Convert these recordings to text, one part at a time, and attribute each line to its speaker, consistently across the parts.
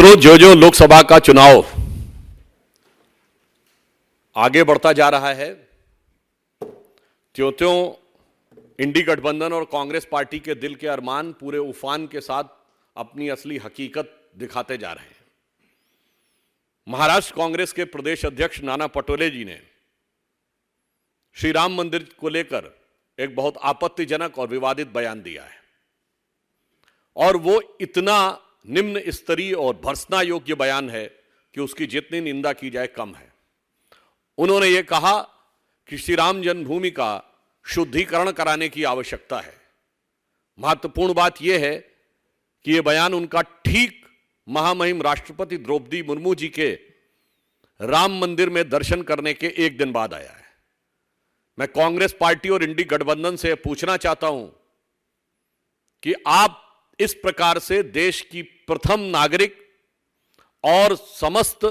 Speaker 1: मित्रों, जो लोकसभा का चुनाव आगे बढ़ता जा रहा है, त्यों-त्यों इंडी गठबंधन और कांग्रेस पार्टी के दिल के अरमान पूरे उफान के साथ अपनी असली हकीकत दिखाते जा रहे हैं। महाराष्ट्र कांग्रेस के प्रदेश अध्यक्ष नाना पटोले जी ने श्री राम मंदिर को लेकर एक बहुत आपत्तिजनक और विवादित बयान दिया है, और वो इतना निम्न स्तरीय और भर्त्सना योग्य बयान है कि उसकी जितनी निंदा की जाए कम है। उन्होंने ये कहा कि श्री राम जन्मभूमि का शुद्धिकरण कराने की आवश्यकता है। महत्वपूर्ण बात यह है कि यह बयान उनका ठीक महामहिम राष्ट्रपति द्रौपदी मुर्मू जी के राम मंदिर में दर्शन करने के एक दिन बाद आया है। मैं कांग्रेस पार्टी और इंडी गठबंधन से पूछना चाहता हूं कि आप इस प्रकार से देश की प्रथम नागरिक और समस्त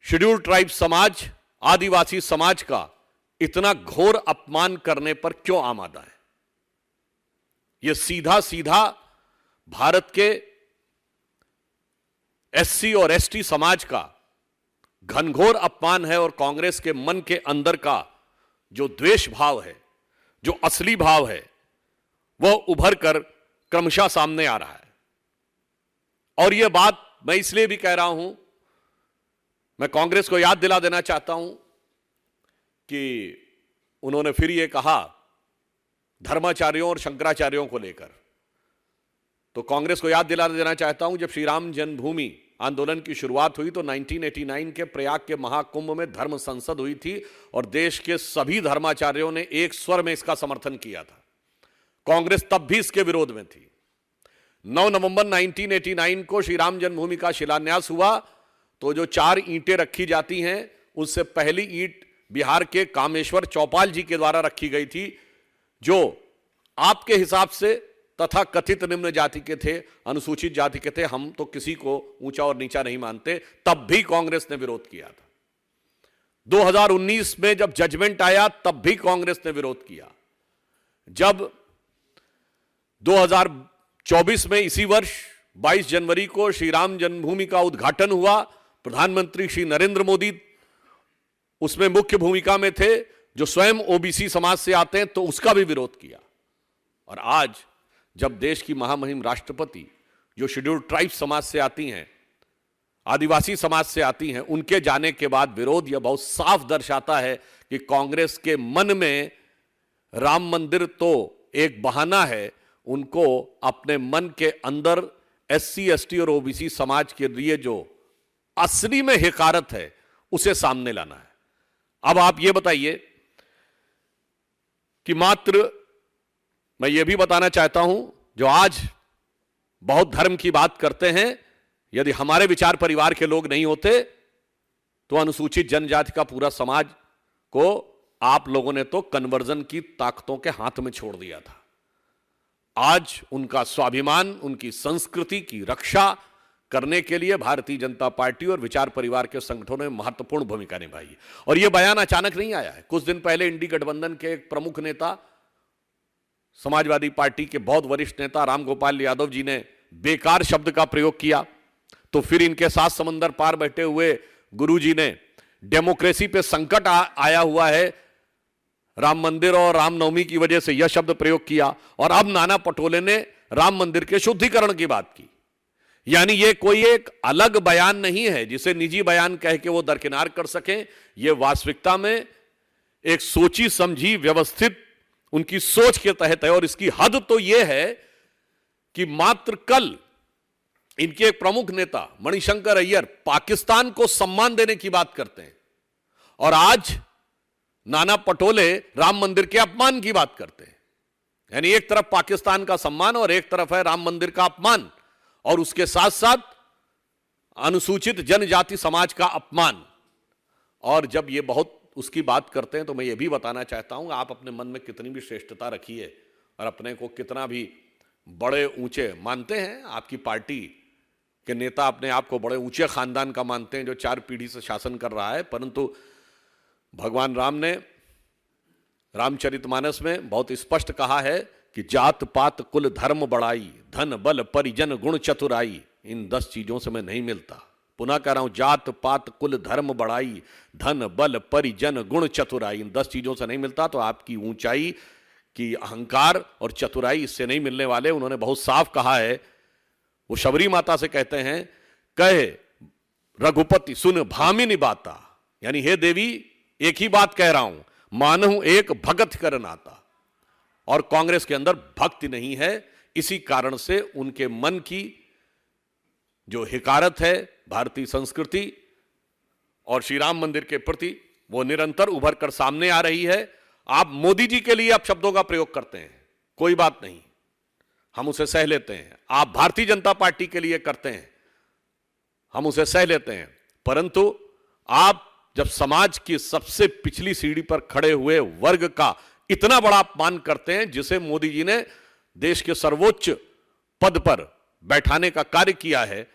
Speaker 1: शेड्यूल ट्राइब समाज, आदिवासी समाज का इतना घोर अपमान करने पर क्यों आमादा है? यह सीधा सीधा भारत के एससी और एसटी समाज का घनघोर अपमान है, और कांग्रेस के मन के अंदर का जो द्वेष भाव है, जो असली भाव है, वह उभर कर क्रमशः सामने आ रहा है। और यह बात मैं इसलिए भी कह रहा हूं, मैं कांग्रेस को याद दिला देना चाहता हूं कि उन्होंने फिर यह कहा धर्माचार्यों और शंकराचार्यों को लेकर, तो कांग्रेस को याद दिला देना चाहता हूं, जब श्री राम जन्मभूमि आंदोलन की शुरुआत हुई तो 1989 के प्रयाग के महाकुंभ में धर्म संसद हुई थी, और देश के सभी धर्माचार्यों ने एक स्वर में इसका समर्थन किया था। कांग्रेस तब भी इसके विरोध में थी। 9 नवंबर 1989 को श्री राम जन्मभूमि का शिलान्यास हुआ, तो जो 4 ईंटें रखी जाती हैं, उससे पहली ईंट बिहार के कामेश्वर चौपाल जी के द्वारा रखी गई थी, जो आपके हिसाब से तथा कथित निम्न जाति के थे, अनुसूचित जाति के थे। हम तो किसी को ऊंचा और नीचा नहीं मानते, तब भी कांग्रेस ने विरोध किया था। 2019 में जब जजमेंट आया, तब भी कांग्रेस ने विरोध किया। जब 2024 में इसी वर्ष 22 जनवरी को श्री राम जन्मभूमि का उद्घाटन हुआ, प्रधानमंत्री श्री नरेंद्र मोदी उसमें मुख्य भूमिका में थे, जो स्वयं ओबीसी समाज से आते हैं, तो उसका भी विरोध किया। और आज जब देश की महामहिम राष्ट्रपति जो शेड्यूल ट्राइब समाज से आती हैं, आदिवासी समाज से आती हैं, उनके जाने के बाद विरोध, यह बहुत साफ दर्शाता है कि कांग्रेस के मन में राम मंदिर तो एक बहाना है, उनको अपने मन के अंदर एससी एसटी और ओबीसी समाज के लिए जो असली में हकारत है, उसे सामने लाना है। अब आप ये बताइए कि मात्र मैं ये भी बताना चाहता हूं, जो आज बहुत धर्म की बात करते हैं, यदि हमारे विचार परिवार के लोग नहीं होते तो अनुसूचित जनजाति का पूरा समाज को आप लोगों ने तो कन्वर्जन की ताकतों के हाथ में छोड़ दिया था। आज उनका स्वाभिमान, उनकी संस्कृति की रक्षा करने के लिए भारतीय जनता पार्टी और विचार परिवार के संगठनों ने महत्वपूर्ण भूमिका निभाई है। और यह बयान अचानक नहीं आया है। कुछ दिन पहले इंडी गठबंधन के एक प्रमुख नेता, समाजवादी पार्टी के बहुत वरिष्ठ नेता रामगोपाल यादव जी ने बेकार शब्द का प्रयोग किया, तो फिर इनके साथ समंदर पार बैठे हुए गुरुजी ने डेमोक्रेसी पे संकट आया हुआ है राम मंदिर और रामनवमी की वजह से यह शब्द प्रयोग किया, और अब नाना पटोले ने राम मंदिर के शुद्धिकरण की बात की। यानी यह कोई एक अलग बयान नहीं है जिसे निजी बयान कह के वो दरकिनार कर सकें। यह वास्तविकता में एक सोची समझी व्यवस्थित उनकी सोच के तहत है। और इसकी हद तो यह है कि मात्र कल इनके एक प्रमुख नेता मणिशंकर अय्यर पाकिस्तान को सम्मान देने की बात करते हैं, और आज नाना पटोले राम मंदिर के अपमान की बात करते हैं। यानी एक तरफ पाकिस्तान का सम्मान और एक तरफ है राम मंदिर का अपमान, और उसके साथ साथ अनुसूचित जनजाति समाज का अपमान। और जब ये बहुत उसकी बात करते हैं, तो मैं ये भी बताना चाहता हूं, आप अपने मन में कितनी भी श्रेष्ठता रखिए और अपने को कितना भी बड़े ऊंचे मानते हैं, आपकी पार्टी के नेता अपने आप को बड़े ऊंचे खानदान का मानते हैं जो 4 पीढ़ी से शासन कर रहा है, परंतु भगवान राम ने रामचरितमानस में बहुत स्पष्ट कहा है कि जात पात कुल धर्म बड़ाई, धन बल परिजन गुण चतुराई, इन 10 चीजों से मैं नहीं मिलता। पुनः कह रहा हूं, जात पात कुल धर्म बड़ाई, धन बल परिजन गुण चतुराई, इन 10 चीजों से नहीं मिलता। तो आपकी ऊंचाई की अहंकार और चतुराई इससे नहीं मिलने वाले। उन्होंने बहुत साफ कहा है, वो शबरी माता से कहते हैं, कहे रघुपति सुन भामिनी बाता, यानी हे देवी एक ही बात कह रहा हूं, मानहु एक भगत कर नाता। और कांग्रेस के अंदर भक्ति नहीं है, इसी कारण से उनके मन की जो हिकारत है भारतीय संस्कृति और श्री राम मंदिर के प्रति, वो निरंतर उभर कर सामने आ रही है। आप मोदी जी के लिए आप शब्दों का प्रयोग करते हैं, कोई बात नहीं, हम उसे सह लेते हैं। आप भारतीय जनता पार्टी के लिए करते हैं, हम उसे सह लेते हैं। परंतु आप जब समाज की सबसे पिछली सीढ़ी पर खड़े हुए वर्ग का इतना बड़ा अपमान करते हैं, जिसे मोदी जी ने देश के सर्वोच्च पद पर बैठाने का कार्य किया है,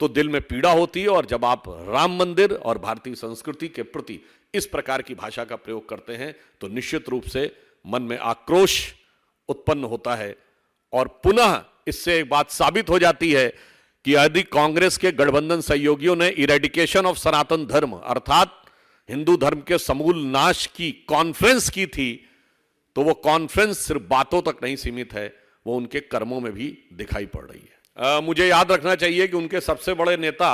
Speaker 1: तो दिल में पीड़ा होती है। और जब आप राम मंदिर और भारतीय संस्कृति के प्रति इस प्रकार की भाषा का प्रयोग करते हैं, तो निश्चित रूप से मन में आक्रोश उत्पन्न होता है। और पुनः इससे एक बात साबित हो जाती है कि यदि कांग्रेस के गठबंधन सहयोगियों ने इरेडिकेशन ऑफ सनातन धर्म, अर्थात हिंदू धर्म के समूल नाश की कॉन्फ्रेंस की थी, तो वो कॉन्फ्रेंस सिर्फ बातों तक नहीं सीमित है, वो उनके कर्मों में भी दिखाई पड़ रही है। मुझे याद रखना चाहिए कि उनके सबसे बड़े नेता,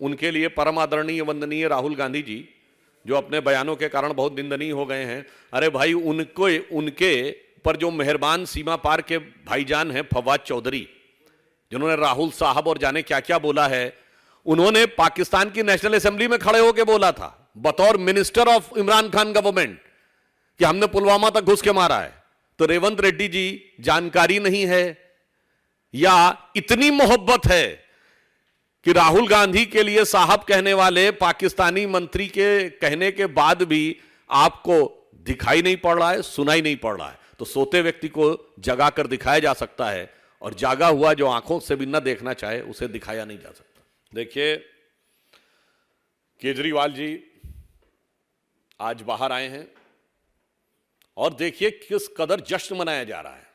Speaker 1: उनके लिए परम आदरणीय वंदनीय राहुल गांधी जी, जो अपने बयानों के कारण बहुत निंदनीय हो गए हैं। अरे भाई, उनके पर जो मेहरबान सीमा पार के भाईजान हैं फवाद चौधरी, जिन्होंने राहुल साहब और जाने क्या क्या बोला है, उन्होंने पाकिस्तान की नेशनल असेंबली में खड़े होकर बोला था बतौर minister of Imran Khan government कि हमने पुलवामा तक घुस के मारा है। तो रेवंत रेड्डी जी, जानकारी नहीं है या इतनी मोहब्बत है कि राहुल गांधी के लिए साहब कहने वाले पाकिस्तानी मंत्री के कहने के बाद भी आपको दिखाई नहीं पड़ रहा है, सुनाई नहीं पड़ रहा है। तो सोते व्यक्ति को जगा कर दिखाया जा सकता है, और जागा हुआ जो आंखों से भी न देखना चाहे उसे दिखाया नहीं जा सकता। देखिए, केजरीवाल जी आज बाहर आए हैं और देखिए किस कदर जश्न मनाया जा रहा है।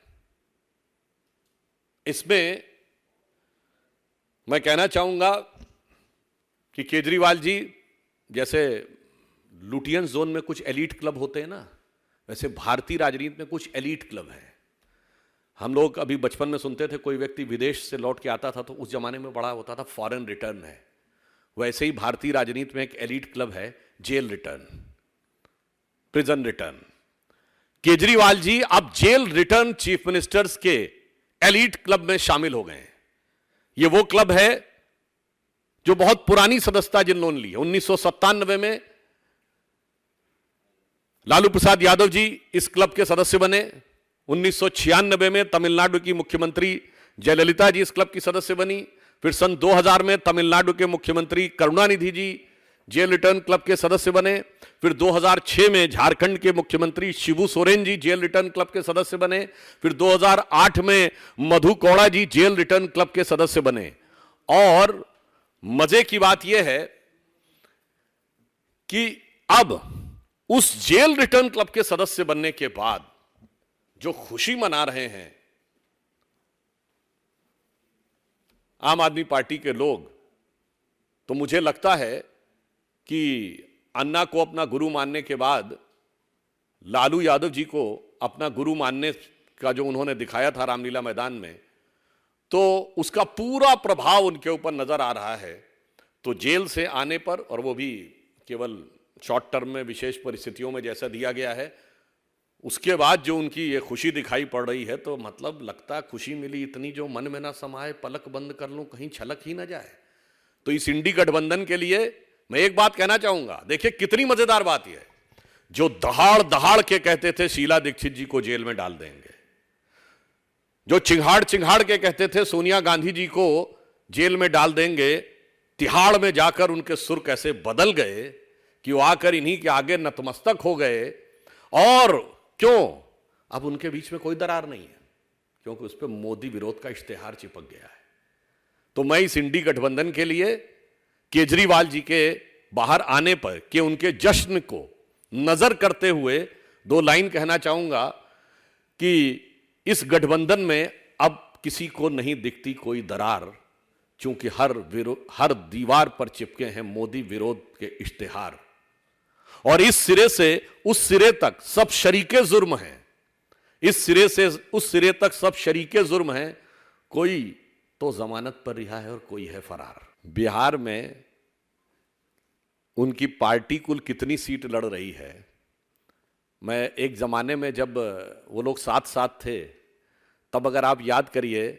Speaker 1: इसमें मैं कहना चाहूंगा कि केजरीवाल जी, जैसे लुटियन जोन में कुछ एलीट क्लब होते हैं ना, वैसे भारतीय राजनीति में कुछ एलीट क्लब हैं। हम लोग अभी बचपन में सुनते थे, कोई व्यक्ति विदेश से लौट के आता था तो उस जमाने में बड़ा होता था फॉरेन रिटर्न है। वैसे ही भारतीय राजनीति में एक एलीट क्लब है jail return, prison return. Kejriwal ji अब जेल रिटर्न चीफ मिनिस्टर्स के एलीट क्लब में शामिल हो गए हैं। यह वो क्लब है जो बहुत पुरानी सदस्यता जिन्होंने ली है। 1997 में लालू प्रसाद यादव जी इस क्लब के सदस्य बने। 1996 में तमिलनाडु की मुख्यमंत्री जयललिता जी इस क्लब की सदस्य बनी। फिर सन 2000 में तमिलनाडु के मुख्यमंत्री करुणानिधि जी जेल रिटर्न क्लब के सदस्य बने। फिर 2006 में झारखंड के मुख्यमंत्री Shibu Soren ji jail return club के सदस्य बने। फिर 2008 में मधु कौड़ा जी जेल रिटर्न क्लब के सदस्य बने। और मजे की बात यह है कि अब उस जेल रिटर्न क्लब के सदस्य बनने के बाद जो खुशी मना रहे हैं आम आदमी पार्टी के लोग, तो मुझे लगता है कि अन्ना को अपना गुरु मानने के बाद लालू यादव जी को अपना गुरु मानने का जो उन्होंने दिखाया था रामलीला मैदान में, तो उसका पूरा प्रभाव उनके ऊपर नजर आ रहा है। तो जेल से आने पर, और वो भी केवल शॉर्ट टर्म में विशेष परिस्थितियों में जैसा दिया गया है, उसके बाद जो उनकी ये खुशी दिखाई पड़ रही है, तो मतलब लगता खुशी मिली इतनी जो मन में ना समाए, पलक बंद कर लूं कहीं छलक ही ना जाए। तो इस इंडी गठबंधन के लिए मैं एक बात कहना चाहूंगा। देखिए कितनी मजेदार बात यह है, जो दहाड़ दहाड़ के कहते थे शीला दीक्षित जी को जेल में डाल देंगे, जो चिंगाड़ चिंगाड़ के कहते थे सोनिया गांधी जी को जेल में डाल देंगे, तिहाड़ में जाकर उनके सुर कैसे बदल गए कि वो आकर इन्हीं के आगे नतमस्तक हो गए। और क्यों? अब उनके बीच में कोई दरार नहीं है, क्योंकि उस पर मोदी विरोध का इश्तेहार चिपक गया है। तो मैं इस इंडी गठबंधन के लिए केजरीवाल जी के बाहर आने पर कि उनके जश्न को नजर करते हुए 2 लाइन कहना चाहूंगा कि इस गठबंधन में अब किसी को नहीं दिखती कोई दरार, चूंकि हर दीवार पर चिपके हैं मोदी विरोध के इश्तिहार, और इस सिरे से उस सिरे तक सब शरीके जुर्म हैं, इस सिरे से उस सिरे तक सब शरीके जुर्म हैं, कोई तो जमानत पर रिहा है और कोई है फरार। बिहार में उनकी पार्टी कुल कितनी सीट लड़ रही है, मैं एक जमाने में जब वो लोग साथ साथ थे तब अगर आप याद करिए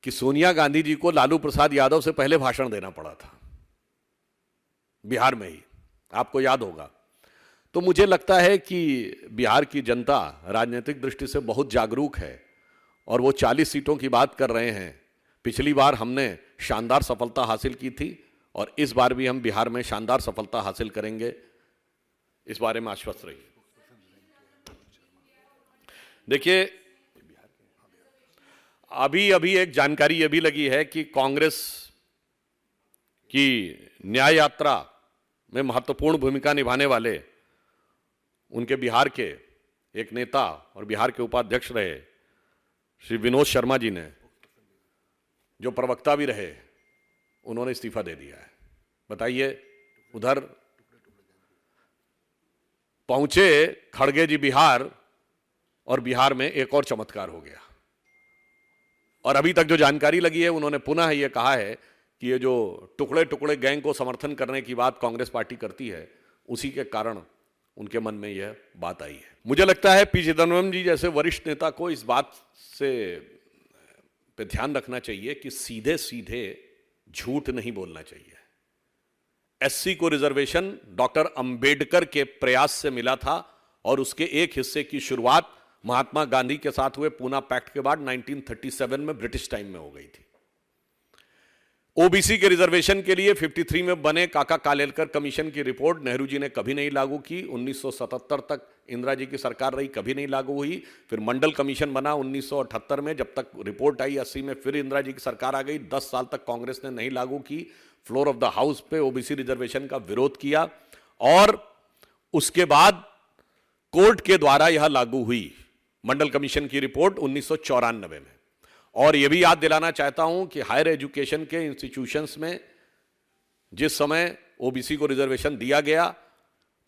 Speaker 1: कि सोनिया गांधी जी को लालू प्रसाद यादव से पहले भाषण देना पड़ा था बिहार में ही, आपको याद होगा। तो मुझे लगता है कि बिहार की जनता राजनीतिक दृष्टि से बहुत जागरूक है और वो 40 सीटों की बात कर रहे हैं। पिछली बार हमने शानदार सफलता हासिल की थी और इस बार भी हम बिहार में शानदार सफलता हासिल करेंगे, इस बारे में आश्वस्त रहिए। देखिए, अभी एक जानकारी यह भी लगी है कि कांग्रेस की न्याय यात्रा में महत्वपूर्ण भूमिका निभाने वाले उनके बिहार के एक नेता और बिहार के उपाध्यक्ष रहे श्री विनोद शर्मा जी ने, जो प्रवक्ता भी रहे, उन्होंने इस्तीफा दे दिया है। बताइए, उधर पहुंचे खड़गे जी बिहार और बिहार में एक और चमत्कार हो गया। और अभी तक जो जानकारी लगी है, उन्होंने पुनः यह कहा है कि ये जो टुकड़े टुकड़े गैंग को समर्थन करने की बात कांग्रेस पार्टी करती है, उसी के कारण उनके मन में यह बात आई है। मुझे लगता है पी चिदम्बरम जी जैसे वरिष्ठ नेता को इस बात से पे ध्यान रखना चाहिए कि सीधे सीधे झूठ नहीं बोलना चाहिए। एससी को रिजर्वेशन डॉक्टर अंबेडकर के प्रयास से मिला था और उसके एक हिस्से की शुरुआत महात्मा गांधी के साथ हुए पूना पैक्ट के बाद 1937 में ब्रिटिश टाइम में हो गई थी। ओबीसी के रिजर्वेशन के लिए 53 में बने काका कालेलकर कमीशन की रिपोर्ट नेहरू जी ने कभी नहीं लागू की। 1977 तक इंदिरा जी की सरकार रही, कभी नहीं लागू हुई। फिर मंडल कमीशन बना 1978 में, जब तक रिपोर्ट आई 80 में, फिर इंदिरा जी की सरकार आ गई। 10 साल तक कांग्रेस ने नहीं लागू की। फ्लोर ऑफ द हाउस पे ओबीसी रिजर्वेशन का विरोध किया और उसके बाद कोर्ट के द्वारा यह लागू हुई मंडल कमीशन की रिपोर्ट 1994 में। और यह भी याद दिलाना चाहता हूं कि हायर एजुकेशन के इंस्टीट्यूशंस में जिस समय ओबीसी को रिजर्वेशन दिया गया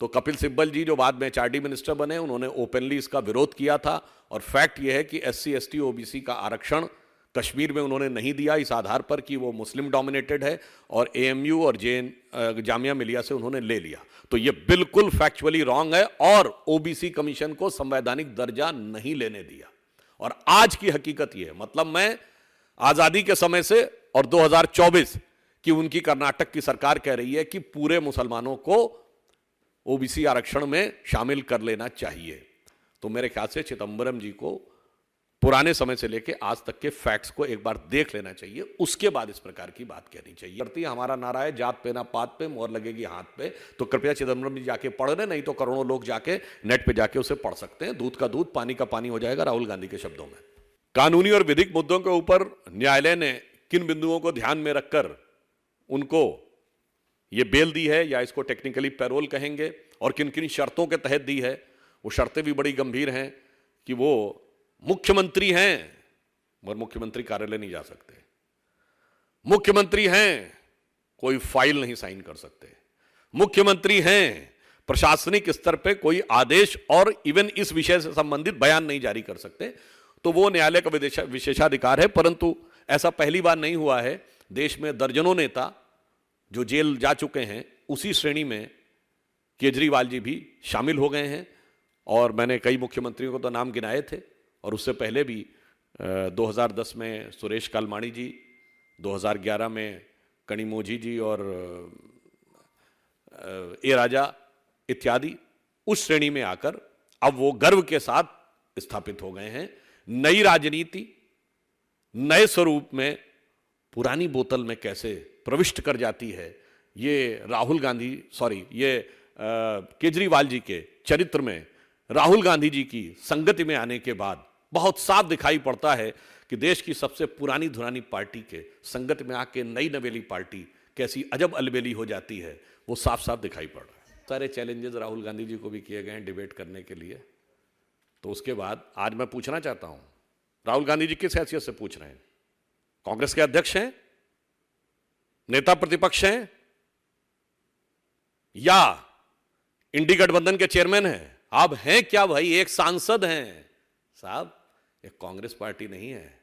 Speaker 1: तो कपिल सिब्बल जी, जो बाद में एचआरडी मिनिस्टर बने, उन्होंने ओपनली इसका विरोध किया था। और फैक्ट यह है कि एससी एसटी ओबीसी का आरक्षण कश्मीर में उन्होंने नहीं दिया इस आधार पर कि वो मुस्लिम डोमिनेटेड है, और एएमयू और जामिया मिलिया से उन्होंने ले लिया। तो ये बिल्कुल फैक्चुअली रॉन्ग है और ओबीसी कमीशन को संवैधानिक दर्जा नहीं लेने दिया। और आज की हकीकत यह है, मतलब मैं आजादी के समय से और 2024 की उनकी कर्नाटक की सरकार कह रही है कि पूरे मुसलमानों को ओबीसी आरक्षण में शामिल कर लेना चाहिए। तो मेरे ख्याल से चिदम्बरम जी को पुराने समय से लेकर आज तक के फैक्ट्स को एक बार देख लेना चाहिए, उसके बाद इस प्रकार की बात कहनी चाहिए। हमारा नारा है जात पे ना पात पे, मोहर लगेगी हाथ पे। तो कृपया चिदम्बरम जी जाके पढ़ रहे, नहीं तो करोड़ों लोग जाके नेट पे जाके उसे पढ़ सकते हैं। दूध का दूध पानी का पानी हो जाएगा, राहुल गांधी के शब्दों में। कानूनी और विधिक मुद्दों के ऊपर न्यायालय ने किन बिंदुओं को ध्यान में रखकर उनको ये बेल दी है, या इसको टेक्निकली पैरोल कहेंगे, और किन किन शर्तों के तहत दी है, वो शर्तें भी बड़ी गंभीर हैं कि वो मुख्यमंत्री हैं और मुख्यमंत्री कार्यालय नहीं जा सकते, मुख्यमंत्री हैं कोई फाइल नहीं साइन कर सकते, मुख्यमंत्री हैं प्रशासनिक स्तर पे कोई आदेश और इवन इस विषय से संबंधित बयान नहीं जारी कर सकते। तो वो न्यायालय का विशेषाधिकार है। परंतु ऐसा पहली बार नहीं हुआ है। देश में दर्जनों नेता जो जेल जा चुके हैं, उसी श्रेणी में केजरीवाल जी भी शामिल हो गए हैं। और मैंने कई मुख्यमंत्रियों को तो नाम गिनाए थे, और उससे पहले भी 2010 में सुरेश कालमाणी जी, 2011 में कनिमोझी जी और ए राजा इत्यादि उस श्रेणी में आकर अब वो गर्व के साथ स्थापित हो गए हैं। नई राजनीति नए स्वरूप में पुरानी बोतल में कैसे प्रविष्ट कर जाती है, ये केजरीवाल जी के चरित्र में राहुल गांधी जी की संगति में आने के बाद बहुत साफ दिखाई पड़ता है कि देश की सबसे पुरानी धुरानी पार्टी के संगत में आके नई नवेली पार्टी कैसी अजब अलबेली हो जाती है, वो साफ साफ दिखाई पड़ रहा है। सारे चैलेंजेस राहुल गांधी जी को भी किए गए हैं डिबेट करने के लिए। तो उसके बाद आज मैं पूछना चाहता हूं, राहुल गांधी जी किस हैसियत से पूछ रहे हैं? कांग्रेस के अध्यक्ष हैं, नेता प्रतिपक्ष हैं या इंडी गठबंधन के चेयरमैन हैं? आप हैं क्या भाई? एक सांसद हैं साहब, एक कांग्रेस पार्टी नहीं है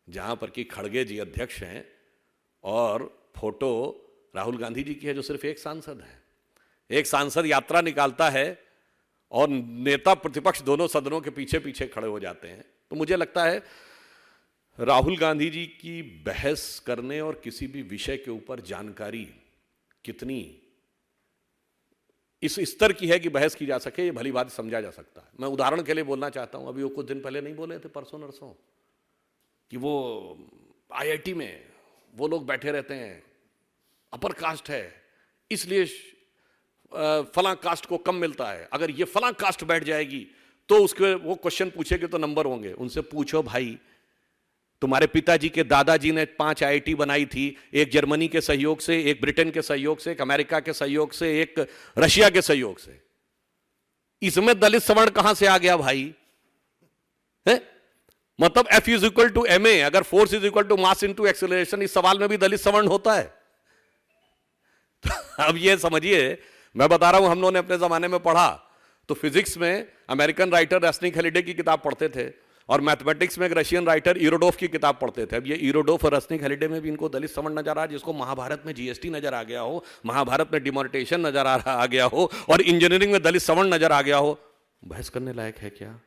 Speaker 1: जहां पर कि खड़गे जी अध्यक्ष हैं और फोटो राहुल गांधी जी की है जो सिर्फ एक सांसद है। एक सांसद यात्रा निकालता है और नेता प्रतिपक्ष दोनों सदनों के पीछे पीछे खड़े हो जाते हैं। तो मुझे लगता है राहुल गांधी जी की बहस करने और किसी भी विषय के ऊपर जानकारी कितनी इस स्तर की है कि बहस की जा सके, ये भली बात समझा जा सकता है। मैं उदाहरण के लिए बोलना चाहता हूं, अभी वो कुछ दिन पहले नहीं बोले थे, परसों नरसों, कि वो आईआईटी में वो लोग बैठे रहते हैं, अपर कास्ट है इसलिए फलां कास्ट को कम मिलता है, अगर ये फलां कास्ट बैठ जाएगी तो उसके वो क्वेश्चन पूछेंगे तो नंबर होंगे। उनसे पूछो भाई, तुम्हारे पिताजी के दादाजी ने 5 आईआईटी बनाई थी, एक जर्मनी के सहयोग से, एक ब्रिटेन के सहयोग से, एक अमेरिका के सहयोग से, एक रशिया के सहयोग से। इसमें दलित सवर्ण कहां से आ गया भाई? है मतलब F is equal to MA, अगर force is equal to mass into acceleration, इस सवाल में भी दलित सवर्ण होता है। तो अब ये समझिए, मैं बता रहा हूं, हम लोगों ने अपने जमाने में पढ़ा तो फिजिक्स में अमेरिकन राइटर रस्निक हेलिडे की किताब पढ़ते थे और मैथमेटिक्स में एक रशियन राइटर इरोडोफ की किताब पढ़ते थे। अब ये इरोडोफ और रस्निक हेलिडे में भी इनको दलित सवर्ण नजर आ, जिसको महाभारत में जीएसटी नजर आ गया हो, महाभारत में डिमोनेटाइजेशन नजर आ गया हो और इंजीनियरिंग में दलित सवर्ण नजर आ गया हो। बहस करने लायक है क्या?